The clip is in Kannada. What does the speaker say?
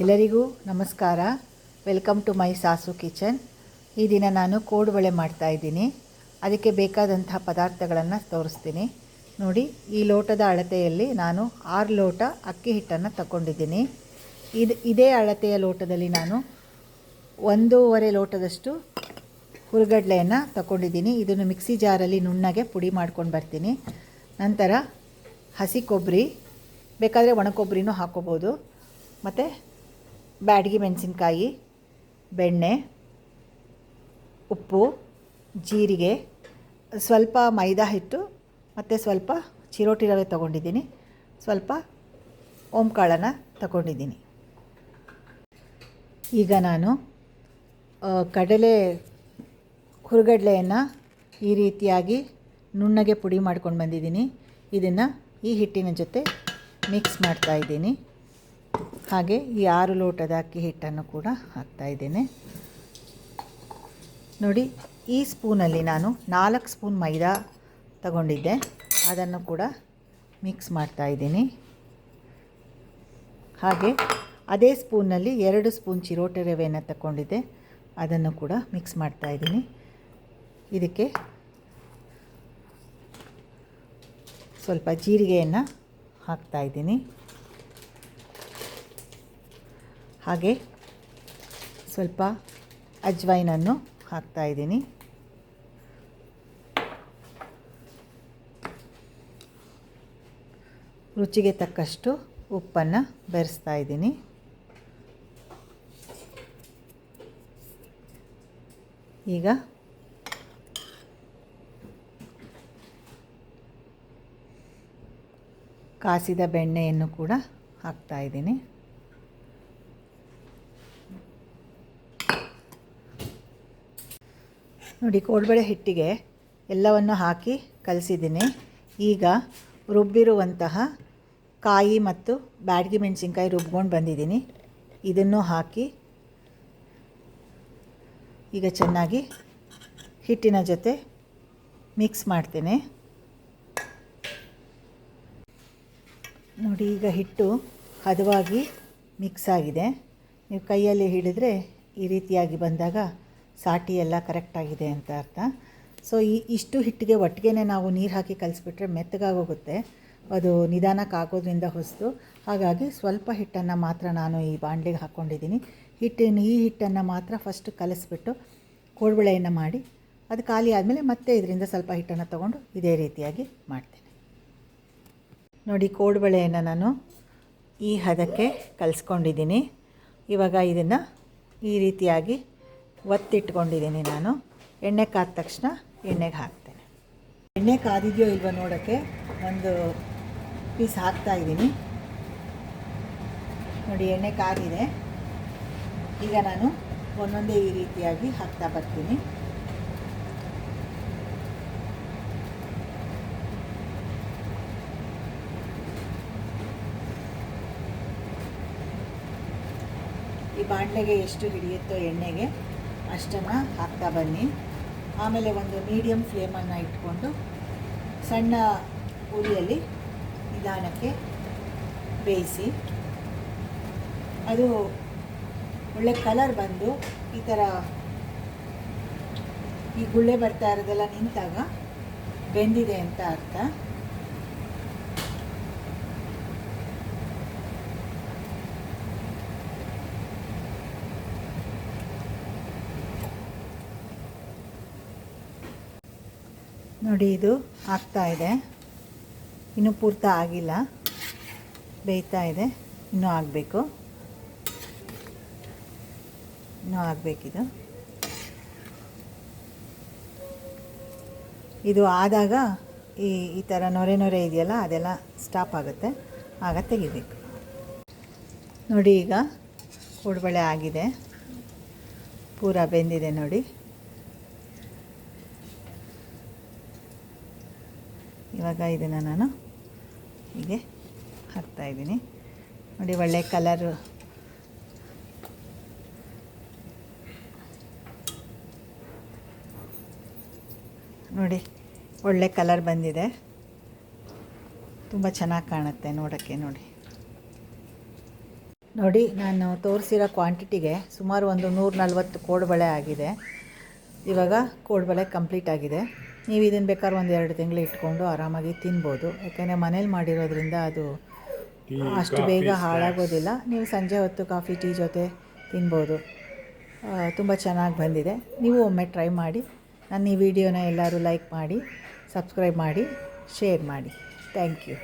ಎಲ್ಲರಿಗೂ ನಮಸ್ಕಾರ. ವೆಲ್ಕಮ್ ಟು ಮೈ ಸಾಸು ಕಿಚನ್. ಈ ದಿನ ನಾನು ಕೋಡುಬಳೆ ಮಾಡ್ತಾಯಿದ್ದೀನಿ. ಅದಕ್ಕೆ ಬೇಕಾದಂತಹ ಪದಾರ್ಥಗಳನ್ನು ತೋರಿಸ್ತೀನಿ ನೋಡಿ. ಈ ಲೋಟದ ಅಳತೆಯಲ್ಲಿ ನಾನು 6 ಲೋಟ ಅಕ್ಕಿ ಹಿಟ್ಟನ್ನು ತಗೊಂಡಿದ್ದೀನಿ. ಇದೇ ಅಳತೆಯ ಲೋಟದಲ್ಲಿ ನಾನು 1.5 ಲೋಟದಷ್ಟು ಹುರುಗಡ್ಲೆಯನ್ನು ತಗೊಂಡಿದ್ದೀನಿ. ಇದನ್ನು ಮಿಕ್ಸಿ ಜಾರಲ್ಲಿ ನುಣ್ಣಗೆ ಪುಡಿ ಮಾಡ್ಕೊಂಡು ಬರ್ತೀನಿ. ನಂತರ ಹಸಿ ಕೊಬ್ಬರಿ, ಬೇಕಾದರೆ ಒಣ ಕೊಬ್ಬರಿನೂ ಹಾಕ್ಕೋಬೋದು, ಮತ್ತು ಬ್ಯಾಡಗಿ ಮೆಣಸಿನ್ಕಾಯಿ, ಬೆಣ್ಣೆ, ಉಪ್ಪು, ಜೀರಿಗೆ, ಸ್ವಲ್ಪ ಮೈದಾ ಹಿಟ್ಟು ಮತ್ತು ಸ್ವಲ್ಪ ಚಿರೋಟಿ ರವೆ ತೊಗೊಂಡಿದ್ದೀನಿ, ಸ್ವಲ್ಪ ಓಂಕಾಳನ್ನು ತಗೊಂಡಿದ್ದೀನಿ. ಈಗ ನಾನು ಕಡಲೆ ಹುರುಗಡ್ಲೆಯನ್ನು ಈ ರೀತಿಯಾಗಿ ನುಣ್ಣಗೆ ಪುಡಿ ಮಾಡ್ಕೊಂಡು ಬಂದಿದ್ದೀನಿ. ಇದನ್ನು ಈ ಹಿಟ್ಟಿನ ಜೊತೆ ಮಿಕ್ಸ್ ಮಾಡ್ತಾಯಿದ್ದೀನಿ. ಹಾಗೆ ಈ 6 ಲೋಟದ ಅಕ್ಕಿ ಹಿಟ್ಟನ್ನು ಕೂಡ ಹಾಕ್ತಾಯಿದ್ದೇನೆ ನೋಡಿ. ಈ ಸ್ಪೂನಲ್ಲಿ ನಾನು 4 ಸ್ಪೂನ್ ಮೈದಾ ತಗೊಂಡಿದ್ದೆ, ಅದನ್ನು ಕೂಡ ಮಿಕ್ಸ್ ಮಾಡ್ತಾಯಿದ್ದೀನಿ. ಹಾಗೆ ಅದೇ ಸ್ಪೂನ್ನಲ್ಲಿ 2 ಸ್ಪೂನ್ ಚಿರೋಟಿ ರವೆಯನ್ನು ತಗೊಂಡಿದ್ದೆ, ಅದನ್ನು ಕೂಡ ಮಿಕ್ಸ್ ಮಾಡ್ತಾಯಿದ್ದೀನಿ. ಇದಕ್ಕೆ ಸ್ವಲ್ಪ ಜೀರಿಗೆಯನ್ನು ಹಾಕ್ತಾಯಿದ್ದೀನಿ. ಹಾಗೆ ಸ್ವಲ್ಪ ಅಜ್ವೈನನ್ನು ಹಾಕ್ತಾಯಿದ್ದೀನಿ. ರುಚಿಗೆ ತಕ್ಕಷ್ಟು ಉಪ್ಪನ್ನು ಬೆರೆಸ್ತಾ ಇದ್ದೀನಿ. ಈಗ ಕಾಸಿದ ಬೆಣ್ಣೆಯನ್ನು ಕೂಡ ಹಾಕ್ತಾಯಿದ್ದೀನಿ. ನೋಡಿ, ಕೋಡುಬಳೆ ಹಿಟ್ಟಿಗೆ ಎಲ್ಲವನ್ನು ಹಾಕಿ ಕಲಸಿದ್ದೀನಿ. ಈಗ ರುಬ್ಬಿರುವಂತಹ ಕಾಯಿ ಮತ್ತು ಬ್ಯಾಡಗಿ ಮೆಣಸಿನ್ಕಾಯಿ ರುಬ್ಕೊಂಡು ಬಂದಿದ್ದೀನಿ. ಇದನ್ನು ಹಾಕಿ ಈಗ ಚೆನ್ನಾಗಿ ಹಿಟ್ಟಿನ ಜೊತೆ ಮಿಕ್ಸ್ ಮಾಡ್ತೇನೆ ನೋಡಿ. ಈಗ ಹಿಟ್ಟು ಹದವಾಗಿ ಮಿಕ್ಸ್ ಆಗಿದೆ. ನೀವು ಕೈಯಲ್ಲಿ ಹಿಡಿದ್ರೆ ಈ ರೀತಿಯಾಗಿ ಬಂದಾಗ ಸಾಟಿ ಎಲ್ಲ ಕರೆಕ್ಟಾಗಿದೆ ಅಂತ ಅರ್ಥ. ಸೊ ಇಷ್ಟು ಹಿಟ್ಟಿಗೆ ಒಟ್ಟಿಗೆ ನಾವು ನೀರು ಹಾಕಿ ಕಲಿಸ್ಬಿಟ್ರೆ ಮೆತ್ತಗಾಗೋಗುತ್ತೆ, ಅದು ನಿಧಾನಕ್ಕೆ ಆಗೋದ್ರಿಂದ ಹೊಸ್ತು. ಹಾಗಾಗಿ ಸ್ವಲ್ಪ ಹಿಟ್ಟನ್ನು ಮಾತ್ರ ನಾನು ಈ ಬಾಣಲೆಗೆ ಹಾಕ್ಕೊಂಡಿದ್ದೀನಿ. ಈ ಹಿಟ್ಟನ್ನು ಮಾತ್ರ ಫಸ್ಟ್ ಕಲಿಸ್ಬಿಟ್ಟು ಕೋಡುಬಳೆಯನ್ನು ಮಾಡಿ ಅದು ಖಾಲಿ ಆದಮೇಲೆ ಮತ್ತೆ ಇದರಿಂದ ಸ್ವಲ್ಪ ಹಿಟ್ಟನ್ನು ತೊಗೊಂಡು ಇದೇ ರೀತಿಯಾಗಿ ಮಾಡ್ತೇನೆ ನೋಡಿ. ಕೋಡುಬಳೆಯನ್ನು ನಾನು ಈ ಹದಕ್ಕೆ ಕಲಿಸ್ಕೊಂಡಿದ್ದೀನಿ. ಇವಾಗ ಇದನ್ನು ಈ ರೀತಿಯಾಗಿ ಒತ್ತಿಟ್ಕೊಂಡಿದ್ದೀನಿ. ನಾನು ಎಣ್ಣೆ ಕಾದ ತಕ್ಷಣ ಎಣ್ಣೆಗೆ ಹಾಕ್ತೇನೆ. ಎಣ್ಣೆ ಕಾದಿದೆಯೋ ಇಲ್ವೋ ನೋಡೋಕ್ಕೆ ಒಂದು ಪೀಸ್ ಹಾಕ್ತಾಯಿದ್ದೀನಿ ನೋಡಿ. ಎಣ್ಣೆ ಕಾದಿದೆ. ಈಗ ನಾನು ಒಂದೊಂದೇ ಈ ರೀತಿಯಾಗಿ ಹಾಕ್ತಾ ಬರ್ತೀನಿ. ಈ ಬಾಣಲೆಗೆ ಎಷ್ಟು ಹಿಡಿಯುತ್ತೋ ಎಣ್ಣೆಗೆ ಅಷ್ಟನ್ನು ಹಾಕ್ತಾ ಬನ್ನಿ. ಆಮೇಲೆ ಒಂದು ಮೀಡಿಯಮ್ ಫ್ಲೇಮನ್ನು ಇಟ್ಕೊಂಡು ಸಣ್ಣ ಉರಿಯಲ್ಲಿ ನಿಧಾನಕ್ಕೆ ಬೇಯಿಸಿ. ಅದು ಒಳ್ಳೆ ಕಲರ್ ಬಂದು ಈ ಥರ ಈ ಗುಳ್ಳೆ ಬರ್ತಾ ಇರೋದೆಲ್ಲ ನಿಂತಾಗ ಬೆಂದಿದೆ ಅಂತ ಅರ್ಥ. ನೋಡಿ, ಇದು ಆಗ್ತಾ ಇದೆ. ಇನ್ನೂ ಪೂರ್ತ ಆಗಿಲ್ಲ, ಬೇಯ್ತಾ ಇದೆ. ಇನ್ನೂ ಆಗಬೇಕು, ಇನ್ನೂ ಆಗಬೇಕಿದು. ಇದು ಆದಾಗ ಈ ಥರ ನೊರೆ ಇದೆಯಲ್ಲ, ಅದೆಲ್ಲ ಸ್ಟಾಪ್ ಆಗುತ್ತೆ, ಆಗ ತೆಗಿಬೇಕು ನೋಡಿ. ಈಗ ಕೋಡುಬಳೆ ಆಗಿದೆ, ಪೂರ ಬೆಂದಿದೆ ನೋಡಿ. ಇವಾಗ ಇದನ್ನು ನಾನು ಹೀಗೆ ಹಾಕ್ತಾಯಿದ್ದೀನಿ ನೋಡಿ. ಒಳ್ಳೆ ಕಲರು ನೋಡಿ, ಒಳ್ಳೆ ಕಲರ್ ಬಂದಿದೆ. ತುಂಬ ಚೆನ್ನಾಗಿ ಕಾಣುತ್ತೆ ನೋಡೋಕ್ಕೆ ನೋಡಿ. ನೋಡಿ, ನಾನು ತೋರಿಸಿರೋ ಕ್ವಾಂಟಿಟಿಗೆ ಸುಮಾರು ಒಂದು 140 ಕೋಡುಬಳೆ ಆಗಿದೆ. ಇವಾಗ ಕೋಡುಬಳೆ ಕಂಪ್ಲೀಟ್ ಆಗಿದೆ. ನೀವು ಇದನ್ನು ಬೇಕಾದ್ರೆ ಒಂದು 2 ತಿಂಗಳು ಇಟ್ಕೊಂಡು ಆರಾಮಾಗಿ ತಿನ್ಬೋದು. ಯಾಕೆಂದರೆ ಮನೇಲಿ ಮಾಡಿರೋದ್ರಿಂದ ಅದು ಅಷ್ಟು ಬೇಗ ಹಾಳಾಗೋದಿಲ್ಲ. ನೀವು ಸಂಜೆ ಹೊತ್ತು ಕಾಫಿ ಟೀ ಜೊತೆ ತಿನ್ಬೋದು. ತುಂಬ ಚೆನ್ನಾಗಿ ಬಂದಿದೆ. ನೀವು ಒಮ್ಮೆ ಟ್ರೈ ಮಾಡಿ. ನನ್ನ ಈ ವಿಡಿಯೋನ ಎಲ್ಲರೂ ಲೈಕ್ ಮಾಡಿ, ಸಬ್ಸ್ಕ್ರೈಬ್ ಮಾಡಿ, ಶೇರ್ ಮಾಡಿ. Thank you.